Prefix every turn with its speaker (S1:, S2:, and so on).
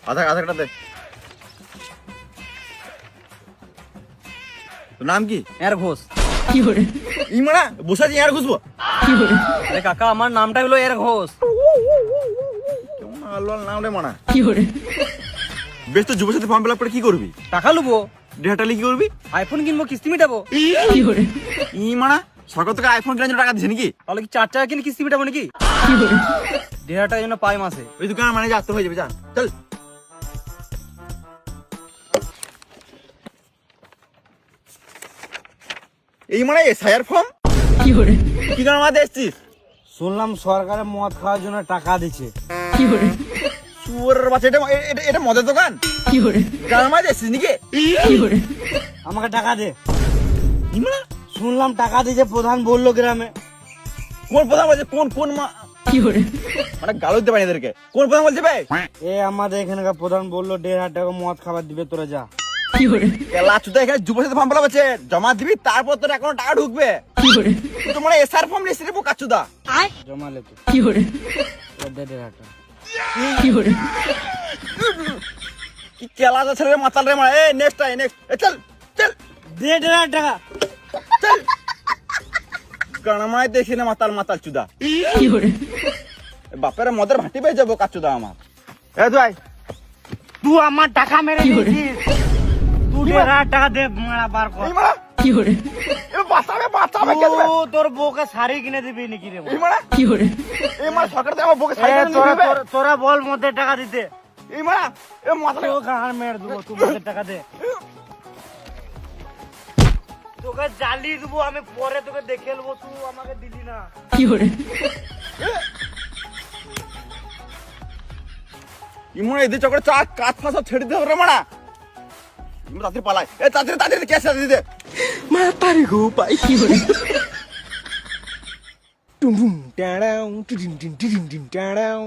S1: আধার কার্ডটা দে। তোর নাম কি?
S2: এর ঘোষ।
S1: ই মারা বসে আছি আর ঘুষবো।
S2: আরে কাকা আমার নামটা হলো এর ঘোষ।
S1: কেমন আলো নাম রে মানা। বেশ তো যুব সাথী ফর্ম ফিল আপ করে কি করবি?
S2: টাকা লুবো,
S1: ডেটালি কি করবি?
S2: আইফোন কিনবো, কিস্তি মেটাবো।
S1: ই মানা সরকার থেকে আইফোন কেনার জন্য টাকা দিছে নাকি?
S2: তাহলে কি 4 টাকা কিনে কিস্তি মেটাবো নাকি? 1.5 টাকা যেন পাই মাসে।
S1: ওই দোকানের ম্যানেজার আসতে হয়ে যাবে, যা চল। এই মানে এসআইআর ফর্ম কি কারণে আমাদের এসছিস?
S3: শুনলাম সরকারের মদ খাওয়ার জন্য টাকা দিচ্ছে।
S1: শুয়োরের বাচ্চা, এটা মদের দোকান? কারণ আমাদের এসছিস নাকি?
S3: আমাকে টাকা দে।
S1: ই মানা
S3: শুনলাম টাকা দিচ্ছে, প্রধান বললো গ্রামে।
S1: কোন প্রধান বলছে? কোন মা মানে গালো দিতে পারি এদেরকে। কোন প্রধান বলছে ভাই?
S3: এ আমাদের এখানকার প্রধান বললো 1.5 টাকা মদ খাবার দিবে, তোরা যা।
S1: লাচুদা এখানে যুব সাথী ফর্ম ফিল আপ আছে, জমা দিবি তারপর তোর অ্যাকাউন্টে টাকা ঢুকবে। তো মানে এসআর ফর্ম নিয়ে এসে কাচুদা
S3: জমা লে তুই। 1.5 টাকা।
S1: কি কেলা যাচ্ছে রে মাতাল রে মারা। নেক্সট চল চল
S3: 1.5 টাকা।
S1: চল গানামায় দেখি না মাতাল চুদা। বাপের মদের ভাটি পেয়ে যাবো কাচুদা আমার। তুই
S3: তুই আমার টাকা মেরে দিয়েছিস। তুই 1.5 টাকা দে, মারা বার কর।
S1: বাঁচাবে
S3: ও, তোর বউকে শাড়ি কিনে দিবি নাকি রে?
S1: সরকার থেকে আমার বউকে
S3: এ, তোরা বল মদের টাকা দিতে।
S1: মাতাল
S3: তোকে গান মেরে দেবো, তুই মদের টাকা দে। তোকে জ্বালিয়ে দেবো আমি, পরে তোকে দেখে নেবো, তুই আমাকে দিলি না।
S1: ইমরা এদের চক্করে চা কাজ ফাঁস সব ছেড়ে দিতে হবে রে মারা। তাড়াতাড়ি পালায়, তাড়াতাড়ি ক্যাশ দিতে।
S4: মা তারি গো পাই টুম টুম টাড়াও টিডিম টিম টিডিম টিম টাড়াও